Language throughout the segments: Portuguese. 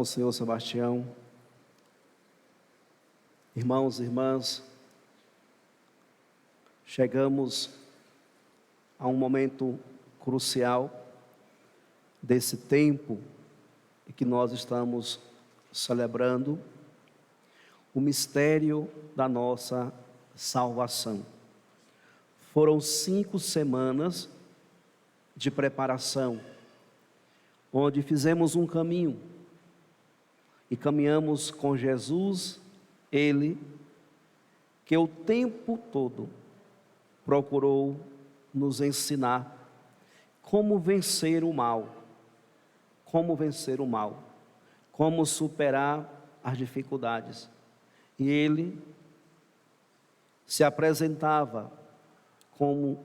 O Senhor Sebastião, irmãos e irmãs, chegamos a um momento crucial desse tempo em que nós estamos celebrando o mistério da nossa salvação. Foram 5 semanas de preparação, onde fizemos um caminho e caminhamos com Jesus, Ele, que o tempo todo procurou nos ensinar como vencer o mal, como superar as dificuldades. E Ele se apresentava como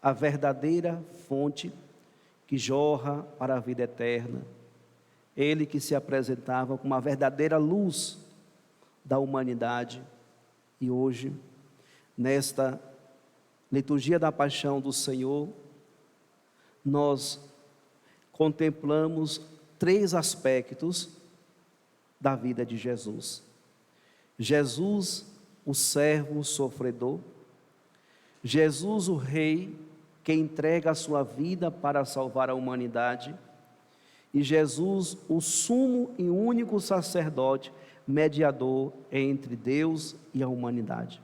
a verdadeira fonte que jorra para a vida eterna. Ele que se apresentava como a verdadeira luz da humanidade. E hoje, nesta liturgia da paixão do Senhor, nós contemplamos 3 aspectos da vida de Jesus. Jesus, o servo sofredor. Jesus, o rei que entrega a sua vida para salvar a humanidade. E Jesus, o sumo e único sacerdote, mediador entre Deus e a humanidade.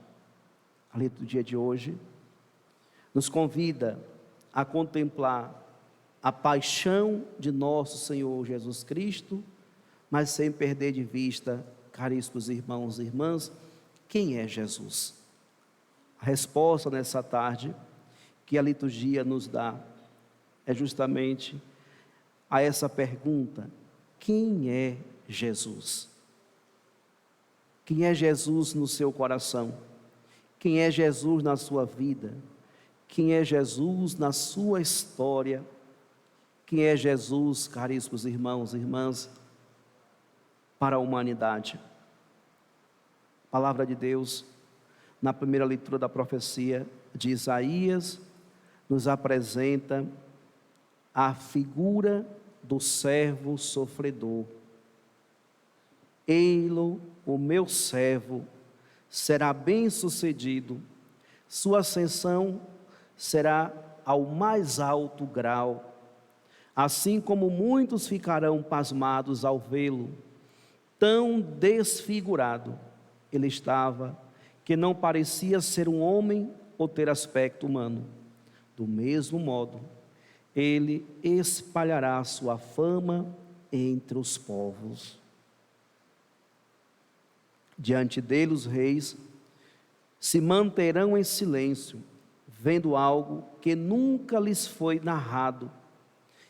A liturgia de hoje nos convida a contemplar a paixão de nosso Senhor Jesus Cristo, mas sem perder de vista, caríssimos irmãos e irmãs, quem é Jesus? A resposta nessa tarde que a liturgia nos dá é justamente a essa pergunta: quem é Jesus? Quem é Jesus no seu coração? Quem é Jesus na sua vida? Quem é Jesus na sua história? Quem é Jesus, caríssimos irmãos e irmãs, para a humanidade? A palavra de Deus, na primeira leitura da profecia de Isaías, nos apresenta a figura do servo sofredor. Ei-lo, o meu servo, será bem-sucedido, sua ascensão será ao mais alto grau, assim como muitos ficarão pasmados ao vê-lo. Tão desfigurado ele estava, que não parecia ser um homem ou ter aspecto humano. Do mesmo modo, Ele espalhará a sua fama entre os povos. Diante dele os reis se manterão em silêncio, vendo algo que nunca lhes foi narrado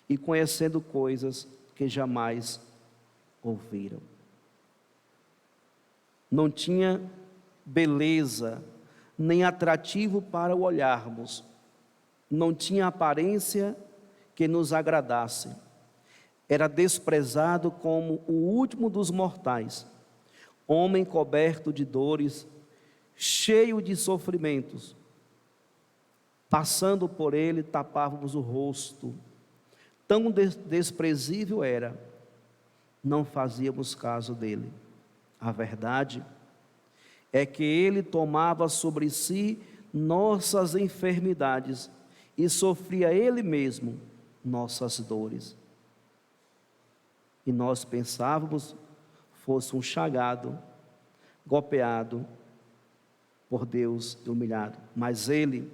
e conhecendo coisas que jamais ouviram. Não tinha beleza nem atrativo para o olharmos, não tinha aparência que nos agradasse. Era desprezado como o último dos mortais, homem coberto de dores, cheio de sofrimentos. Passando por ele, tapávamos o rosto. Tão desprezível era, não fazíamos caso dele. A verdade é que ele tomava sobre si nossas enfermidades e sofria ele mesmo nossas dores. E nós pensávamos fosse um chagado, golpeado por Deus e humilhado. Mas ele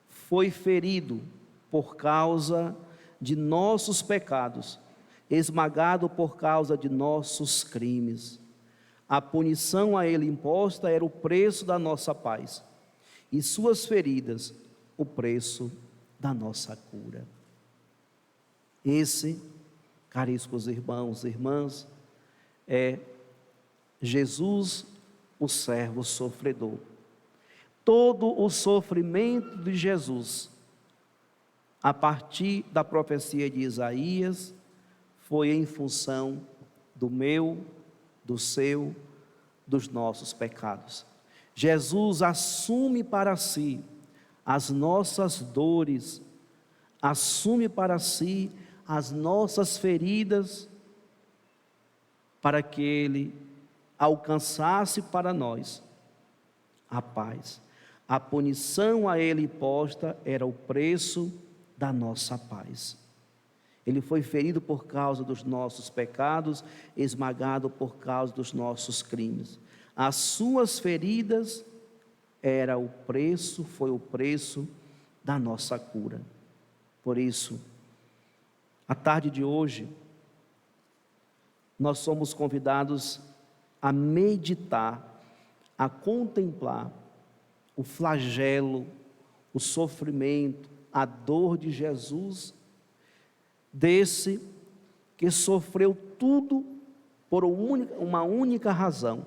foi ferido por causa de nossos pecados, esmagado por causa de nossos crimes. A punição a ele imposta era o preço da nossa paz, e suas feridas, o preço da nossa cura. Esse, caríssimos irmãos e irmãs, é Jesus, o servo sofredor. Todo o sofrimento de Jesus, a partir da profecia de Isaías, foi em função do meu, do seu, dos nossos pecados. Jesus assume para si as nossas dores, assume para si as nossas feridas, para que Ele alcançasse para nós a paz. A punição a Ele posta era o preço da nossa paz. Ele foi ferido por causa dos nossos pecados, esmagado por causa dos nossos crimes. As suas feridas foi o preço da nossa cura. Por isso, a tarde de hoje, nós somos convidados a meditar, a contemplar o flagelo, o sofrimento, a dor de Jesus, desse que sofreu tudo por uma única razão.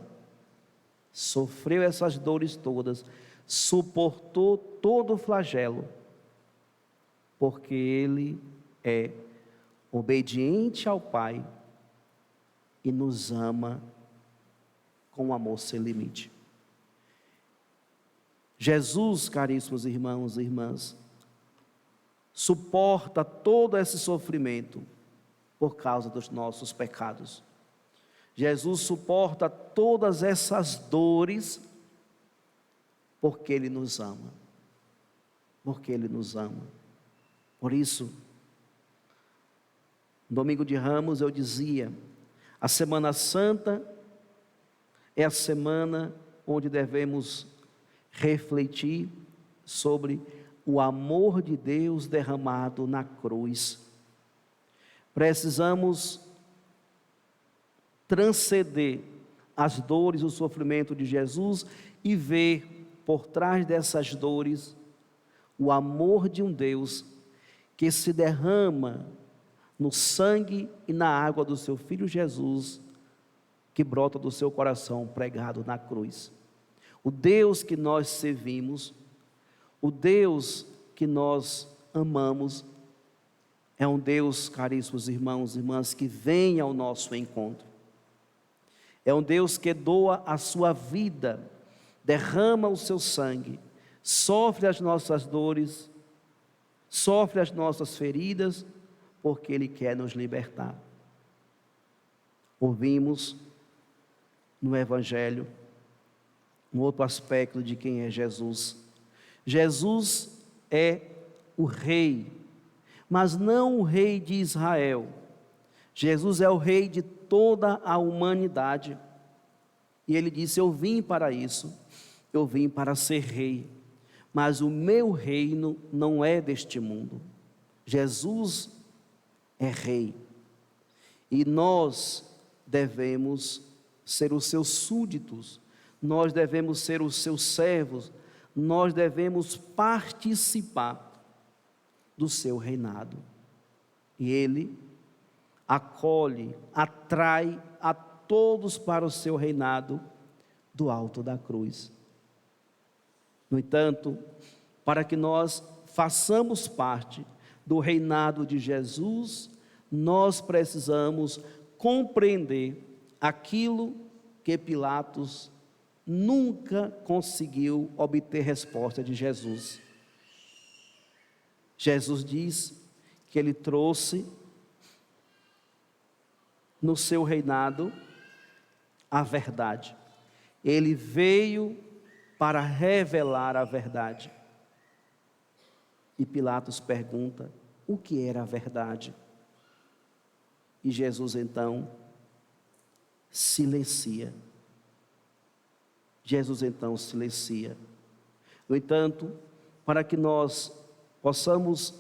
Sofreu essas dores todas, suportou todo o flagelo, porque Ele é obediente ao Pai e nos ama com amor sem limite. Jesus, caríssimos irmãos e irmãs, suporta todo esse sofrimento por causa dos nossos pecados. Jesus suporta todas essas dores porque Ele nos ama. Porque Ele nos ama. Por isso, no domingo de Ramos eu dizia, a Semana Santa é a semana onde devemos refletir sobre o amor de Deus derramado na cruz. Precisamos transcender as dores, o sofrimento de Jesus e ver por trás dessas dores o amor de um Deus que se derrama no sangue e na água do seu Filho Jesus, que brota do seu coração pregado na cruz. O Deus que nós servimos, o Deus que nós amamos, é um Deus, caríssimos irmãos e irmãs, que vem ao nosso encontro. É um Deus que doa a sua vida, derrama o seu sangue, sofre as nossas dores, sofre as nossas feridas, porque Ele quer nos libertar. Ouvimos no Evangelho um outro aspecto de quem é Jesus. Jesus é o Rei, mas não o Rei de Israel. Jesus é o Rei de toda a humanidade. E Ele disse: eu vim para isso, eu vim para ser Rei, mas o meu reino não é deste mundo. Jesus é Rei, e nós devemos ser os seus súditos, nós devemos ser os seus servos, nós devemos participar do seu reinado. E Ele acolhe, atrai a todos para o seu reinado do alto da cruz. No entanto, para que nós façamos parte do reinado de Jesus, nós precisamos compreender aquilo que Pilatos nunca conseguiu obter resposta de Jesus. Jesus diz que Ele trouxe no seu reinado a verdade. Ele veio para revelar a verdade. E Pilatos pergunta: o que era a verdade? E Jesus então silencia. Jesus então silencia. No entanto, para que nós possamos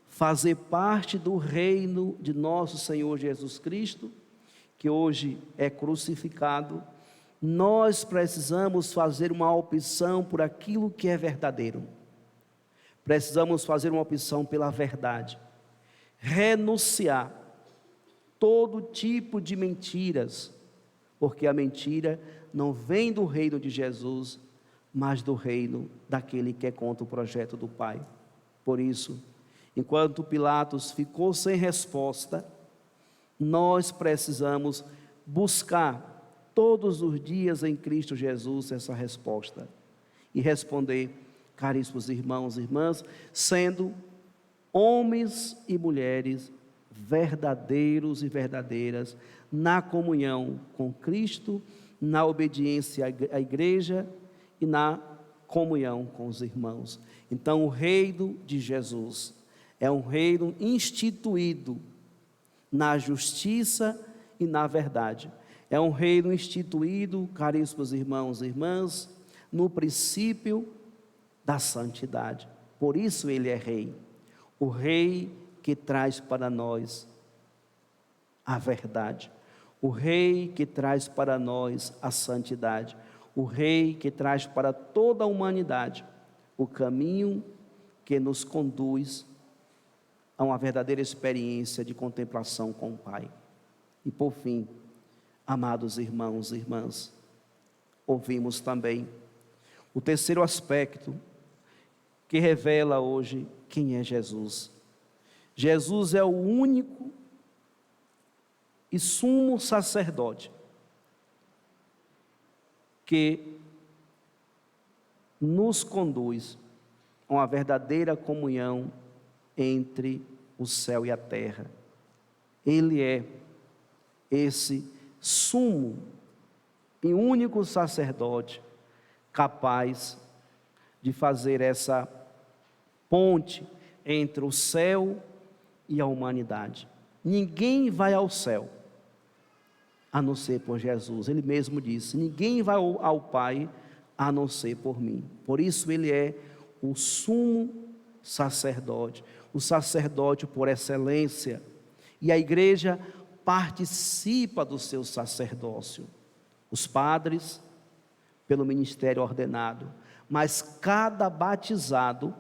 fazer parte do reino de nosso Senhor Jesus Cristo, que hoje é crucificado, nós precisamos fazer uma opção por aquilo que é verdadeiro. Precisamos fazer uma opção pela verdade. Renunciar todo tipo de mentiras, porque a mentira não vem do reino de Jesus, mas do reino daquele que é contra o projeto do Pai. Por isso, enquanto Pilatos ficou sem resposta, nós precisamos buscar todos os dias em Cristo Jesus essa resposta e responder, caríssimos irmãos e irmãs, sendo homens e mulheres verdadeiros e verdadeiras na comunhão com Cristo, na obediência à igreja e na comunhão com os irmãos. Então, o reino de Jesus é um reino instituído na justiça e na verdade. É um reino instituído, caríssimos irmãos e irmãs, no princípio da santidade. Por isso ele é rei. O rei que traz para nós a verdade. O rei que traz para nós a santidade. O rei que traz para toda a humanidade o caminho que nos conduz a uma verdadeira experiência de contemplação com o Pai. E por fim, amados irmãos e irmãs, ouvimos também o terceiro aspecto que revela hoje quem é Jesus. Jesus é o único e sumo sacerdote que nos conduz a uma verdadeira comunhão entre o céu e a terra. Ele é esse sumo e único sacerdote capaz de fazer essa ponte entre o céu e a humanidade. Ninguém vai ao céu a não ser por Jesus. Ele mesmo disse: ninguém vai ao Pai a não ser por mim. Por isso ele é o sumo sacerdote, o sacerdote por excelência. E a igreja participa do seu sacerdócio. Os padres, pelo ministério ordenado, mas cada batizado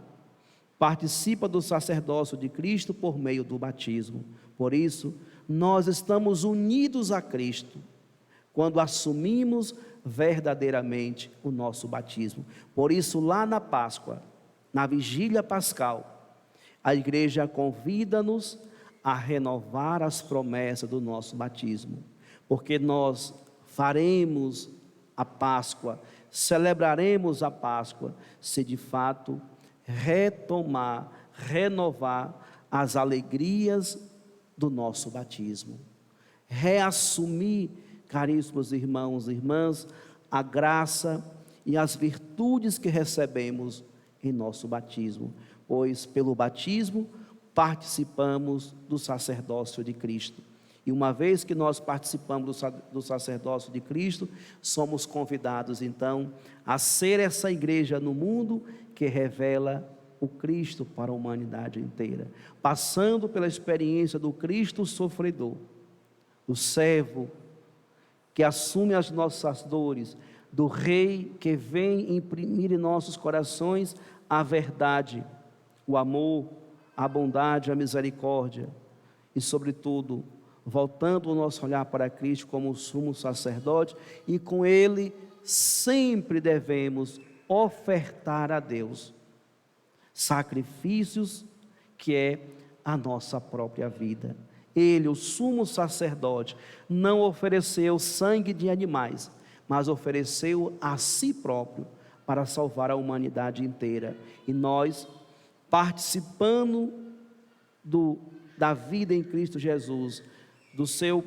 participa do sacerdócio de Cristo por meio do batismo. Por isso, nós estamos unidos a Cristo quando assumimos verdadeiramente o nosso batismo. Por isso, lá na Páscoa, na vigília pascal, a igreja convida-nos a renovar as promessas do nosso batismo, porque nós faremos a Páscoa, celebraremos a Páscoa, se de fato renovar as alegrias do nosso batismo, reassumir, caríssimos irmãos e irmãs, a graça e as virtudes que recebemos em nosso batismo, pois pelo batismo participamos do sacerdócio de Cristo. E uma vez que nós participamos do sacerdócio de Cristo, somos convidados então a ser essa igreja no mundo que revela o Cristo para a humanidade inteira, passando pela experiência do Cristo sofredor, do servo que assume as nossas dores, do Rei que vem imprimir em nossos corações a verdade, o amor, a bondade, a misericórdia e, sobretudo, voltando o nosso olhar para Cristo como o sumo sacerdote, e com Ele sempre devemos ofertar a Deus sacrifícios, que é a nossa própria vida. Ele, o sumo sacerdote, não ofereceu sangue de animais, mas ofereceu a si próprio para salvar a humanidade inteira. E nós, participando da vida em Cristo Jesus, do seu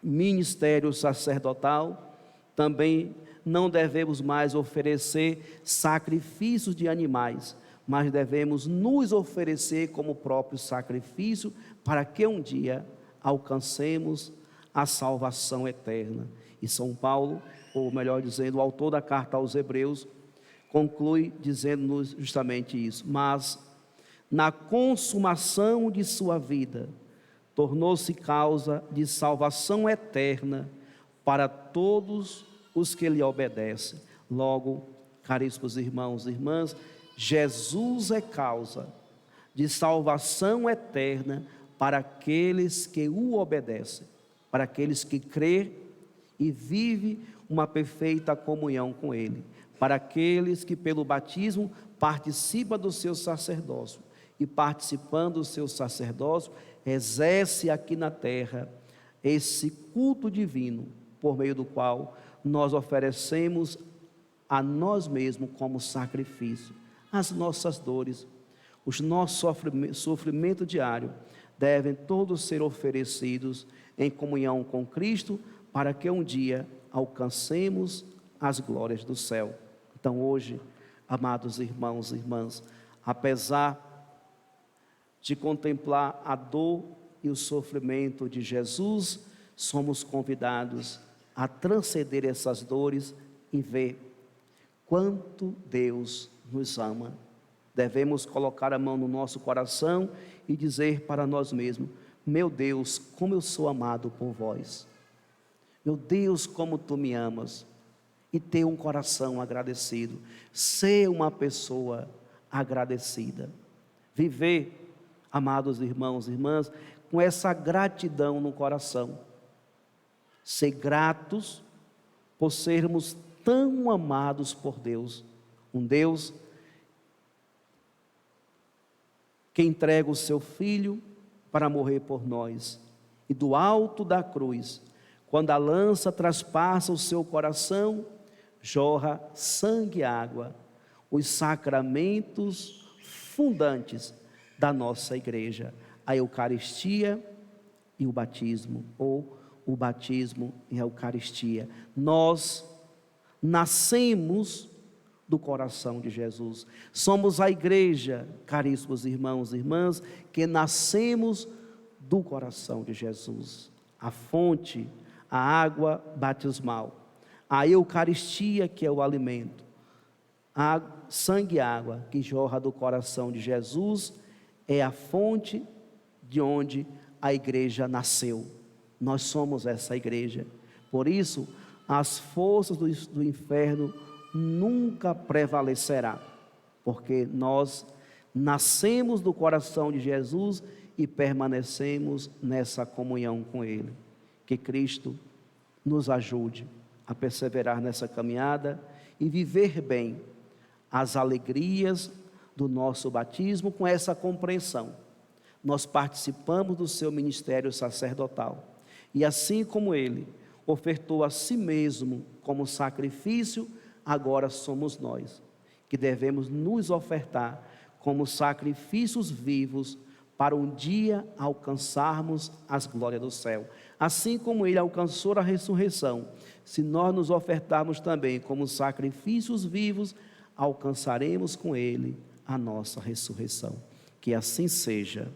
ministério sacerdotal, também não devemos mais oferecer sacrifícios de animais, mas devemos nos oferecer como próprio sacrifício, para que um dia alcancemos a salvação eterna. E São Paulo, ou melhor dizendo, o autor da carta aos Hebreus, conclui dizendo-nos justamente isso: mas na consumação de sua vida, tornou-se causa de salvação eterna para todos os que lhe obedecem. Logo, caríssimos irmãos e irmãs, Jesus é causa de salvação eterna para aqueles que o obedecem, para aqueles que crêem e vivem uma perfeita comunhão com Ele, para aqueles que pelo batismo participam do seu sacerdócio, e participando do seu sacerdócio, exerce aqui na terra esse culto divino, por meio do qual nós oferecemos a nós mesmos como sacrifício as nossas dores, o nosso sofrimento diário, devem todos ser oferecidos em comunhão com Cristo, para que um dia alcancemos as glórias do céu. Então hoje, amados irmãos e irmãs, apesar de contemplar a dor e o sofrimento de Jesus, somos convidados a transcender essas dores e ver quanto Deus nos ama. Devemos colocar a mão no nosso coração e dizer para nós mesmos: meu Deus, como eu sou amado por vós. Meu Deus, como tu me amas. E ter um coração agradecido. Ser uma pessoa agradecida. Viver, amados irmãos e irmãs, com essa gratidão no coração. Ser gratos por sermos tão amados por Deus. Um Deus que entrega o seu Filho para morrer por nós. E do alto da cruz, quando a lança traspassa o seu coração, jorra sangue e água, os sacramentos fundantes da nossa igreja, a Eucaristia e o batismo, ou o batismo e a Eucaristia. Nós nascemos do coração de Jesus. Somos a igreja, caríssimos irmãos e irmãs, que nascemos do coração de Jesus. A fonte, a água batismal, a Eucaristia, que é o alimento, a sangue e água que jorra do coração de Jesus, é a fonte de onde a igreja nasceu. Nós somos essa igreja. Por isso, as forças do inferno nunca prevalecerá, porque nós nascemos do coração de Jesus e permanecemos nessa comunhão com Ele. Que Cristo nos ajude a perseverar nessa caminhada e viver bem as alegrias do nosso batismo com essa compreensão. Nós participamos do seu ministério sacerdotal e assim como Ele ofertou a si mesmo como sacrifício, agora somos nós que devemos nos ofertar como sacrifícios vivos para um dia alcançarmos as glórias do céu. Assim como Ele alcançou a ressurreição, se nós nos ofertarmos também como sacrifícios vivos, alcançaremos com Ele a nossa ressurreição. Que assim seja.